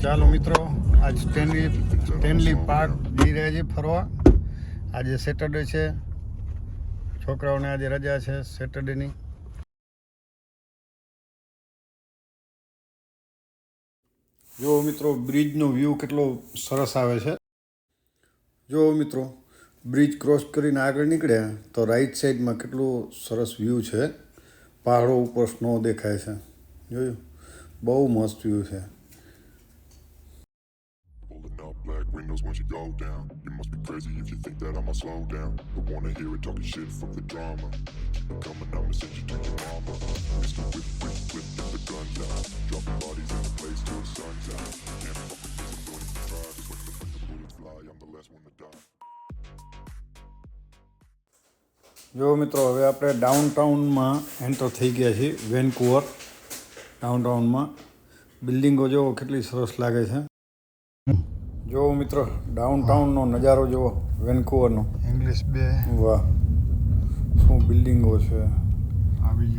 ચાલો મિત્રો, આજ સ્ટેનલી પાર્ક જઈ રહ્યા છીએ ફરવા. આજે સેટરડે છે, છોકરાઓને આજે રજા છે સેટરડેની. જો મિત્રો, બ્રિજનો વ્યૂ કેટલો સરસ આવે છે. જો મિત્રો, બ્રિજ ક્રોસ કરીને આગળ નીકળ્યા તો રાઈટ સાઈડમાં કેટલું સરસ વ્યૂ છે. પહાડો ઉપર સ્નો દેખાય છે. જોયું, બહુ મસ્ત વ્યૂ છે. Black windows once you go down. You must be crazy if you think that I'ma slow down. But wanna hear it talking shit from the drama. Keep it coming, I'ma send you to your mama. Mr. Whip, whip, whip, get the guns out. Dropping bodies in the place till the sun's out. Can't fuck with this, I'm going to try. Cause when the bullets fly, I'm the last one to die. જો મિત્રો, હવે આપણે ડાઉનટાઉનમાં enter થઈ ગયા છીએ. Vancouver ડાઉનટાઉનમાં બિલ્ડિંગો જો કેટલી સરસ લાગે છે. જો મિત્રો, ડાઉનટાઉનનો નજારો જુઓ વેનકુવરનો. ઇંગ્લિશ બે. વાહ, શું બિલ્ડિંગો છે.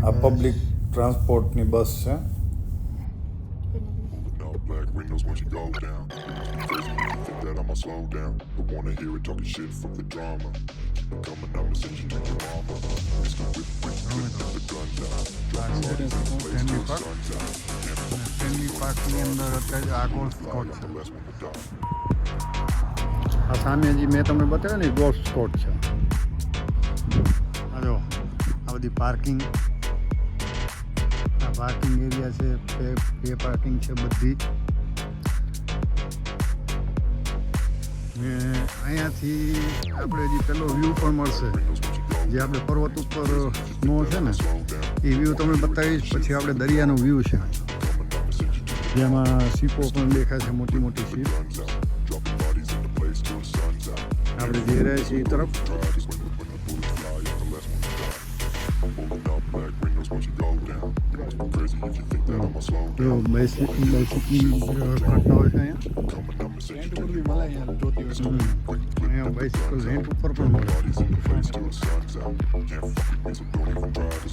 આ પબ્લિક ટ્રાન્સપોર્ટની બસ છે. Black windows once you go down. You must be crazy if you think that I'ma slow down. But wanna hear it talking shit from the drama. Keep it coming, I'ma send you to your mama. Mr. Whip, whip, whip, get the guns out. Dropping bodies in the place till the sun's out. Can't fuck with this, I'm going to try. Cause when the bullets fly, I'm the last one to die. આ સામે જે મેં તમને બતાવ્યું ને, golf Scott છે. આ જો, આ બધી પાર્કિંગ, આ પાર્કિંગ એરિયા છે. બે પાર્કિંગ છે બધી. ને અહીંયાથી આપણે હજી પેલો વ્યૂ પણ મળશે, જે આપણે પર્વત ઉપર સ્નો છે ને, એ વ્યૂ તમને બતાવીશ. પછી આપણે દરિયાનો વ્યૂ છે, જેમાં શીપો પણ દેખાય છે, મોટી મોટી શીપ. આપણે જઈ રહ્યા છીએ એ તરફ. બાઇસિકલ કરતા હોય છે અહીંયા. બાઇસિકલ રેન્ટ ઉપર પણ મળે.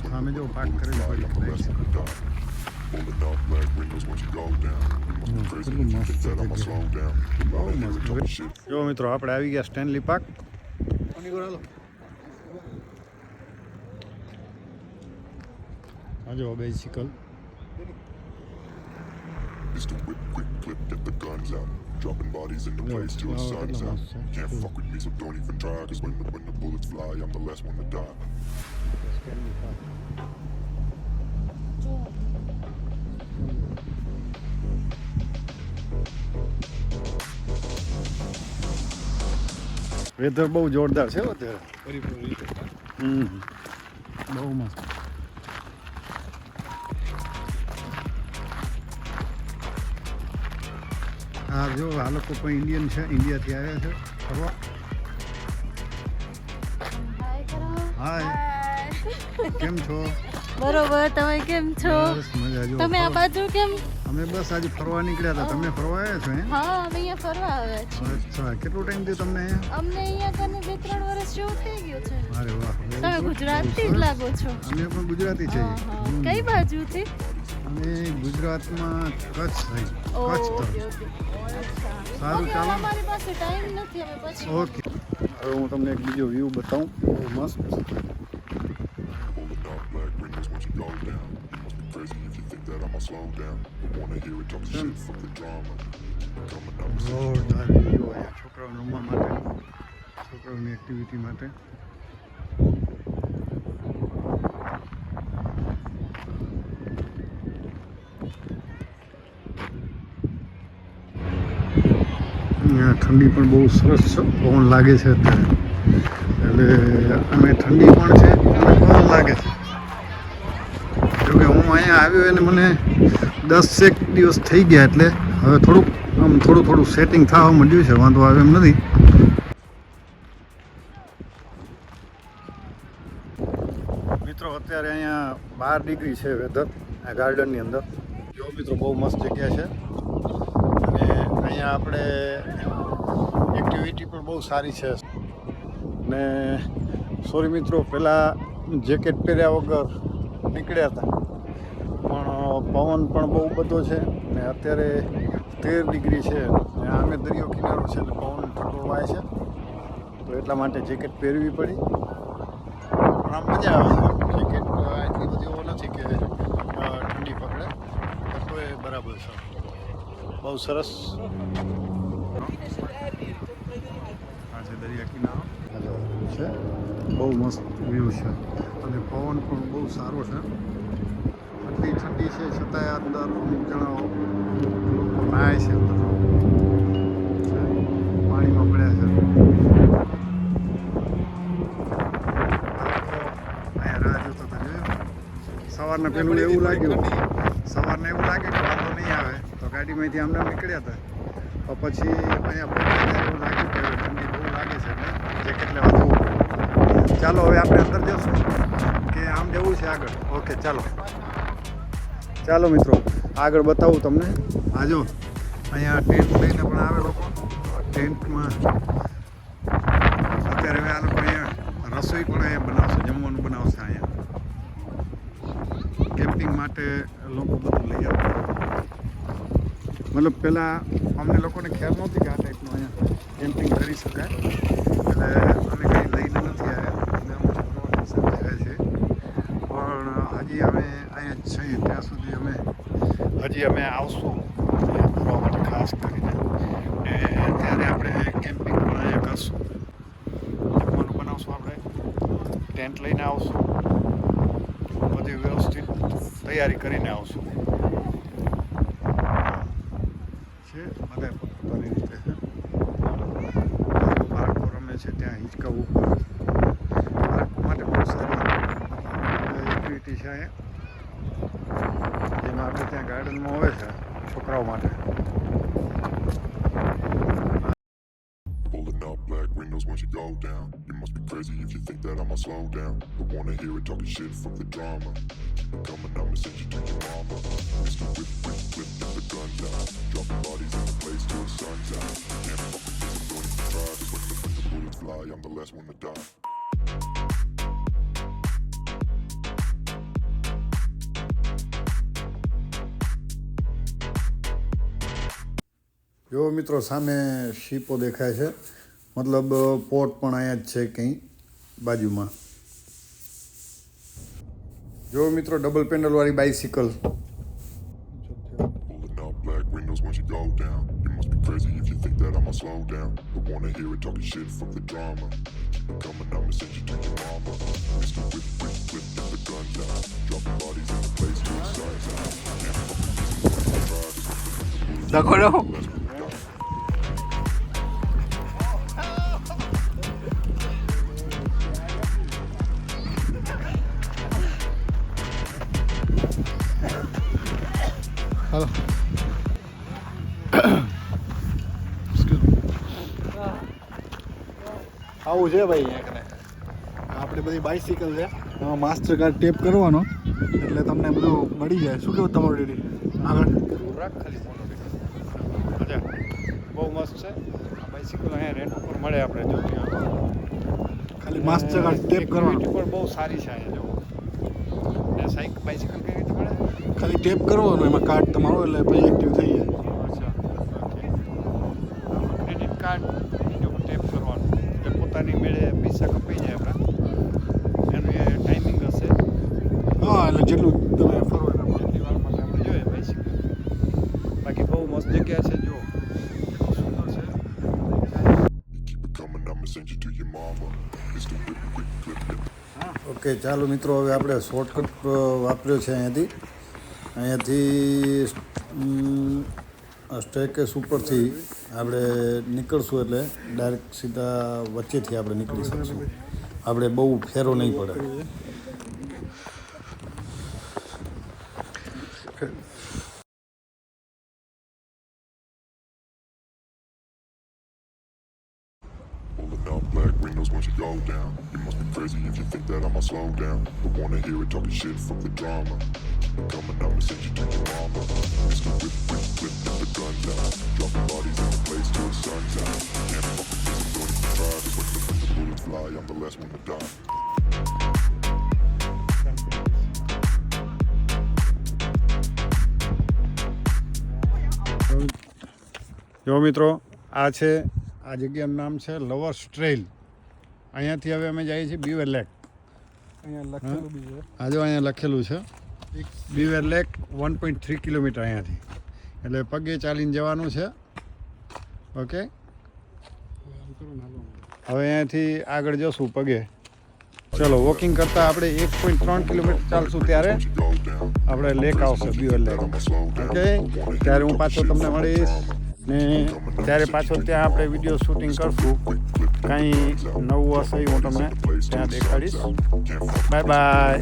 સામે જો પાર્ક કરેલી બાઇસિકલ. જો મિત્રો, આપણે આવી ગયા સ્ટેનલી પાર્ક. આ જો bicycle. Mr. Whip, quick clip, get the guns out. Dropping bodies in the place till the sun's out. Can't fuck with me, so don't even try. Cause when the bullets fly, I'm the last one to die. Weather બહુ જોરદાર છે અત્યારે. બહુ મસ્ત. હા જો, આ લોકો પણ ઇન્ડિયન છે, ઇન્ડિયાથી આવ્યા છે ફરવા. હાય, કેમ છો? બરોબર, તમે કેમ છો? બસ મજા. જો તમે આ બાજુ કેમ? અમે બસ આજે ફરવા નીકળ્યા હતા. તમે ફરવા આવ્યા છો? હા, અમે અહીંયા ફરવા આવ્યા છીએ. અચ્છા, કેટલો ટાઈમ થયો તમને અહીંયા? અમને અહીંયા કને 2-3 વર્ષ જેવું થઈ ગયું છે. અરે વાહ, તમે ગુજરાતી જ લાગો છો. અમે પણ ગુજરાતી છીએ. કઈ બાજુથી? અમે ગુજરાતમાં કચ્છ થઈ. કચ્છ તો સારું, ઓકે, ચાલો. અમારી પાસે ટાઈમ નથી, અમે પછી. ઓકે, હવે હું તમને એક બીજો વ્યૂ બતાવું. બહુ મસ્ત. Black windows once you go down. You must be crazy if you think that I'ma slow down. But wanna hear it talking shit from the drama. Coming, I'ma send you જોરદાર view અહીંયા છોકરાઓને રમવા માટે, છોકરાઓની activity માટે. અહીંયા ઠંડી પણ બહુ સરસ છે. પવન લાગે છે અત્યારે, એટલે અમે ઠંડી પણ છે અને પવન લાગે છે. જોકે હું અહીંયા આવ્યો અને મને 10 દિવસ થઈ ગયા, એટલે હવે થોડું સેટિંગ થવા માંડ્યું છે. વાંધો આવે એમ નથી. મિત્રો, અત્યારે અહીંયા 12 ડિગ્રી છે વેધર આ ગાર્ડનની અંદર. જો મિત્રો, બહુ મસ્ત જગ્યા છે. અને અહીંયા આપણે એક્ટિવિટી પણ બહુ સારી છે. ને સોરી મિત્રો, પહેલાં જેકેટ પહેર્યા વગર નીકળ્યા હતા, પણ પવન પણ બહુ બધો છે. ને અત્યારે 13 ડિગ્રી છે અને આમે દરિયો કિનારો છે એટલે પવન ઠંડો વાય છે તો એટલા માટે જેકેટ પહેરવી પડી. પણ આમ મજા આવે છે. જેકેટ એટલી બધી એવો નથી કે ઠંડી પકડે, તો એ બરાબર છે. બહુ સરસ આ છે દરિયા કિનારો છે, બહુ મસ્ત વ્યૂ છે અને પવન પણ બહુ સારો છે. આટલી ઠંડી છે છતાંય અંદર અમુક જણા લોકો નાય છે, અંદર પાણીમાં પડ્યા છે. અહીંયા રાહ જોતો તો જોયું. સવારના પેલું એવું લાગ્યું કે વાંધો નહીં આવે તો ગાડીમાંથી આમને નીકળ્યા હતા, તો પછી અહીંયા પહોંચ્યા એવું લાગ્યું કે ઠંડી બહુ લાગે છે એટલે જેકેટ લેવા જવું પડ્યું. ચાલો હવે આપણે અંદર જશું કે આમ જવું છે આગળ. ઓકે ચાલો મિત્રો આગળ બતાવું તમને. આ જો અહીંયા ટેન્ટ લઈને પણ આવે લોકો. ટેન્ટમાં અત્યારે હવે આ લોકો અહીંયા રસોઈ પણ અહીંયા બનાવશે, જમવાનું બનાવશે. અહીંયા કેમ્પિંગ માટે લોકો બધું લઈ આવે. મતલબ પહેલાં અમને લોકોને ખ્યાલ નહોતી કે આ ટાઈપનું અહીંયા કેમ્પિંગ કરી શકાય, એટલે અમે કંઈ લઈને નથી આવ્યા અને અમુક છોકરાઓની સાથે આવ્યા છે. પણ હજી અમે અહીંયા જ છીએ ત્યાં સુધી હજી અમે આવશું અહીંયા ફરવા માટે ખાસ કરીને, ને ત્યારે આપણે કેમ્પિંગ પણ અહીંયા કરશું. જમવાનું બનાવશું, આપણે ટેન્ટ લઈને આવશું, બધી વ્યવસ્થિત તૈયારી કરીને આવશું. છે બધા પોતાની રીતે છે. બાળકો રમે છે ત્યાં હિંચકા ઉપર. બાળકો માટે બહુ સારી એક્ટિવિટી છે અહીંયા, જેમાં આપણે ત્યાં ગાર્ડનમાં હોય છે છોકરાઓ માટે. Pulling up black windows once you go down. You must be crazy if you think that I'ma slow down. Don't wanna hear it talking shit from the drama. Coming, I'ma send you to your mama. Mr. Whip, whip, whip, the gun down. Dropping bodies in the place till the sun's out. Can't fuck with this, I'm going to try. Just when the bullets fly, I'm the last one to die. જો મિત્રો સામે શીપો દેખાય છે, મતલબ port પણ અહીંયા જ છે કંઈ બાજુમાં. જો મિત્રો ડબલ પેન્ડલવાળી bicycle. Pulling up black windows once you go down. You must be crazy if you think that I'ma slow down. Don't wanna hear it talking shit from the drama. Coming, I'ma send you to your mama. Mr. Whip, whip, whip, the gun down. Dropping bodies in the place till the sun's out. Can't fuck with this, I'm going to try. Just when the bullets fly, I'm the last one to die. હાલો આવું છે ભાઈ અહીંયા કને. આપણે બધી bicycle છે, master card tap કરવાનો એટલે તમને બધું મળી જાય. શું કેવું તમારું ડેડી? આગળ રાખ ખાલી ફોટો. મજા બહુ મસ્ત છે આ બાઇસિકલ. અહીંયા રેન્ટ ઉપર મળે આપણે જો ત્યાં ખાલી માસ્ટર કાર્ડ ટેપ કરવાનો. પણ બહુ સારી છે અહીંયા જો. ને સાઈકલ બાઇસિકલ કઈ રીતે મળે? ખાલી ટેપ કરવાનો એમાં કાર્ડ તમારો એટલે પછી એક્ટિવ થઈ જાય. અચ્છા ઓકે. ક્રેડિટ કાર્ડ એની ઉપર ટેપ કરવાનું એટલે પોતાની મેળે પૈસા કપાઈ જાય આપણા. એનું એ ટાઈમિંગ હશે. હા એટલે જેટલું તમે ફરો એટલી વાર માટે આપણે જોઈએ બાઇસિકલ. બાકી બહુ મસ્ત જગ્યા છે જો, કેટલું સુંદર છે. Keep it coming, I'ma send you to your mama. Mr. Whip, whip, whip, whip. Okay ચાલો મિત્રો, હવે આપણે શોર્ટકટ વાપર્યો છે અહીંયાથી સ્ટેકેસ ઉપરથી આપણે નીકળશું એટલે ડાયરેક્ટ સીધા વચ્ચેથી આપણે નીકળી શકશું. આપણે બહુ ફેરો નહીં પડે. Pulling up black windows once you go down. You must be crazy if you think that I'ma slow down. Don't wanna hear it talking shit from the drama. Coming, I'ma send you to your mama. Mr. Whip, whip, whip, the gun down. Dropping bodies in the place till the sun's out. Can't fuck with this, I'm going to try. Just when the bullets fly, I'm the last one to die. જો મિત્રો આ છે આ જગ્યાનું નામ છે lovers trail. અહીંયાથી હવે અમે જઈએ છીએ બીવર લેક. અહીંયા લખેલું બી છે આ જો અહીંયા લખેલું છે બીવર લેક 1.3 કિલોમીટર અહીંયાથી, એટલે પગે ચાલીને જવાનું છે. ઓકે, આમ કરો ને હાલો. હવે અહીંયાથી આગળ જશું પગે. ચલો વોકિંગ કરતાં આપણે 1.3 કિલોમીટર ચાલશું ત્યારે આપણે લેક આવશે બીવર લેક. ઓકે, ત્યારે હું પાછો તમને મળીશ ને ત્યારે પાછો ત્યાં આપણે વિડીયો શૂટિંગ કરશું. કાંઈ નવું હશે એ હું તમને ત્યાં દેખાડીશ. Bye bye.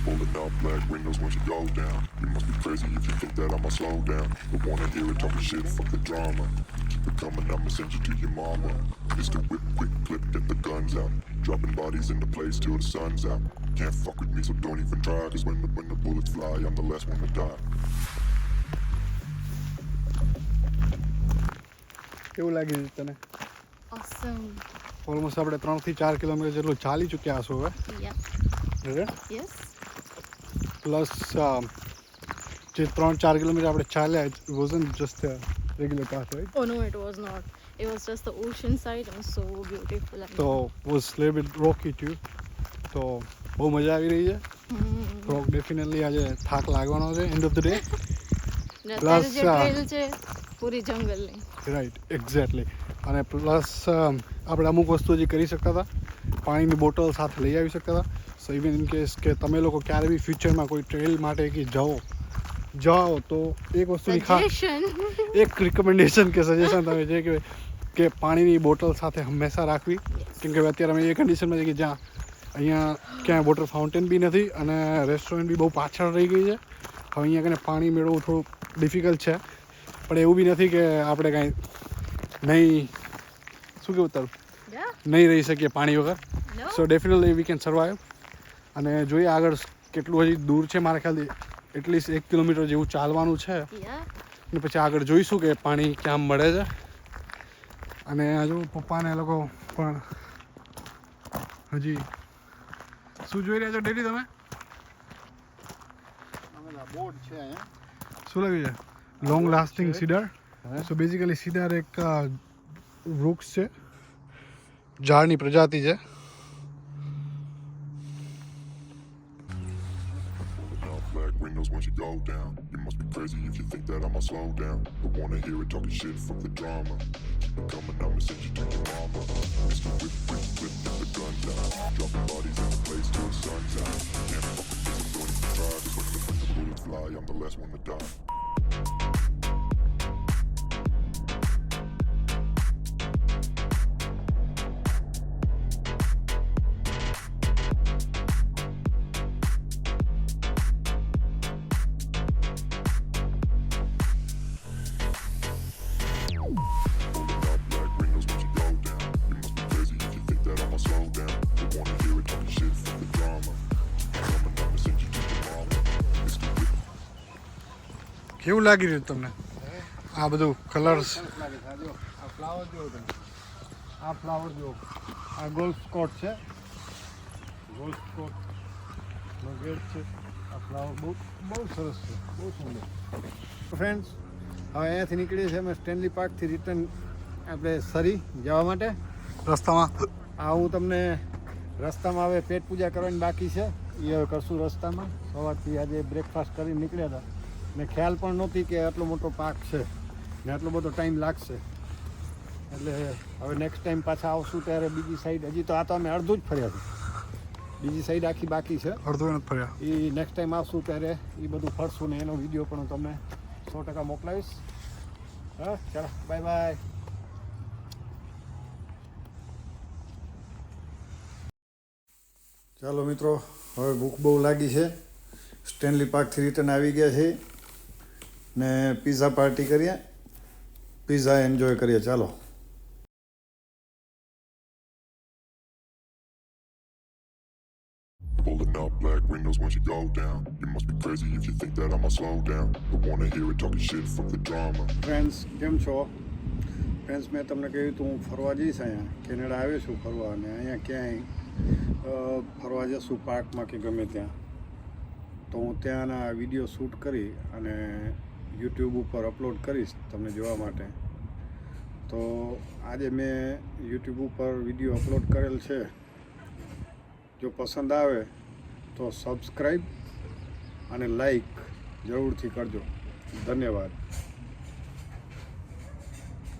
Pulling up black windows when she goes down. You must be crazy if you think that I'ma slow down. Don't wanna hear it talking shit, fuck the drama. Keep it coming, I'ma send you to your mama. Mr. Whip, quick clip, get the guns out. Dropping bodies in the place till the sun's out. Can't fuck with me, so don't even try. Cause when the bullets fly, I'm the last one to die. કેવું લાગી રહ્યું તને? Awesome. Almost આપણે 3 થી 4 kilometre જેટલું ચાલી ચૂક્યા હશો હવે. Yeah. Yes. પ્લસ જે 3-4 કિલોમીટર આપણે ચાલ્યા it wasn't just a regular path, right? Oh no, it was not. It was just the ocean side and so beautiful. And તો was little bit rocky too. તો બહુ મજા આવી રહી છે. થોડોક ડેફિનેટલી આજે થાક લાગવાનો છે એન્ડ ઓફ ધ ડે. અત્યારે જે ટ્રેલ છે પૂરી જંગલની. Right, exactly. અને પ્લસ આપણે અમુક વસ્તુ જે કરી શકતા હતા, પાણીની બોટલ સાથે લઈ આવી શકતા હતા. સો ઇવન ઇન કેસ કે તમે લોકો ક્યારે બી ફ્યુચરમાં કોઈ ટ્રેલ માટે કે જાઓ તો એક વસ્તુની Suggestion. એક રિકમેન્ડેશન કે સજેશન તમે છે કે પાણીની બોટલ સાથે હંમેશા રાખવી. કેમ કે અત્યારે અમે એ કન્ડિશનમાં છે કે જ્યાં અહીંયા ક્યાંય વોટર ફાઉન્ટેન બી નથી અને રેસ્ટોરન્ટ બી બહુ પાછળ રહી ગઈ છે. હવે અહીંયા કને પાણી મેળવવું થોડું ડિફિકલ્ટ છે, પણ એવું બી નથી કે આપણે કાંઈ નહીં શું કેવું તારું Yeah. નહીં રહી શકીએ પાણી વગર. No. So definitely we can survive. અને જોઈએ આગળ કેટલું હજી દૂર છે. મારા ખ્યાલથી એટલીસ્ટ 1 કિલોમીટર જેવું ચાલવાનું છે Yeah. અને પછી આગળ જોઈશું કે પાણી ક્યાં મળે છે. અને હજુ પપ્પાને એ લોકો પણ હજી શું જોઈ રહ્યા છો ડેડી તમે? બોર્ડ છે અહીંયા. શું લાગ્યું છે? Long lasting cedar. So basically cedar એક વૃક્ષ છે, ઝાડની પ્રજાતિ છે. Pulling up black windows when she go down. You must be crazy if you think that I'ma slow down. Don't wanna hear it talking shit, fuck the drama. Keep it coming, I'ma send you to your mama. Mr. Whip, quick clip, get the guns out. Dropping bodies in the place till the sun's out. Can't fuck with me, so don't even try. Cause when the bullets fly, I'm the last one to die. Pulling up black windows when she go down. You must be crazy if you think that I'ma slow down. Don't wanna hear it talking shit, fuck the drama. Coming, I'ma send you to your mama. Mr. Whip. કેવું લાગી રહ્યું તમને આ બધું colours? સરસ લાગે છે. આ જો આ ફ્લાવર જો તમે, આ ફ્લાવર જો, આ ગોલ્ફ કોર્ટ છે, ગોલ્ફ કોર્ટનો ગેટ છે. આ ફ્લાવર બહુ બહુ સરસ છે, બહુ સુંદર. ફ્રેન્ડ્સ, હવે અહીંયાથી નીકળીએ છીએ અમે સ્ટેનલી પાર્કથી રિટર્ન આપણે સરી જવા માટે. રસ્તામાં આ હું તમને રસ્તામાં હવે પેટ પૂજા કરવાની બાકી છે, એ હવે કરશું રસ્તામાં. સવારથી આજે બ્રેકફાસ્ટ કરીને નીકળ્યા હતા ને ખ્યાલ પણ નહોતી કે આટલો મોટો પાર્ક છે ને આટલો બધો ટાઈમ લાગશે. એટલે હવે નેક્સ્ટ ટાઈમ પાછા આવશું ત્યારે બીજી સાઈડ, હજી તો આ તો અમે અડધું જ ફર્યા છે, બીજી સાઈડ આખી બાકી છે. અડધો નથી ફર્યા. એ નેક્સ્ટ ટાઈમ આવશું ત્યારે એ બધું ફરશું ને એનો વિડીયો પણ હું તમને 100% મોકલાવીશ. હા ચાલો, બાય બાય. ચાલો મિત્રો, હવે ભૂખ બહુ લાગી છે. સ્ટેનલી પાર્કથી રિટર્ન આવી ગયા છે ને પિઝા પાર્ટી કરીએ, પિઝા એન્જોય કરીએ. ચાલો. Pulling up black windows when she go down. You must be crazy if you think that I'ma slow down. Don't wanna hear it talking shit, fuck the drama. Friends કેમ છો? Friends મેં તમને કહ્યું હતું હું ફરવા જઈશ, અહીંયા કેનેડા આવ્યો છું ફરવા, અને અહીંયા ક્યાંય ફરવા જશું પાર્કમાં કે ગમે ત્યાં. તો હું ત્યાંના વિડીયો શૂટ કરી અને યુટ્યુબ ઉપર અપલોડ કરીશ તમને જોવા માટે. તો આજે મેં યુટ્યુબ ઉપર વિડીયો અપલોડ કરેલ છે. જો પસંદ આવે તો સબસ્ક્રાઈબ અને લાઈક જરૂરથી કરજો. ધન્યવાદ.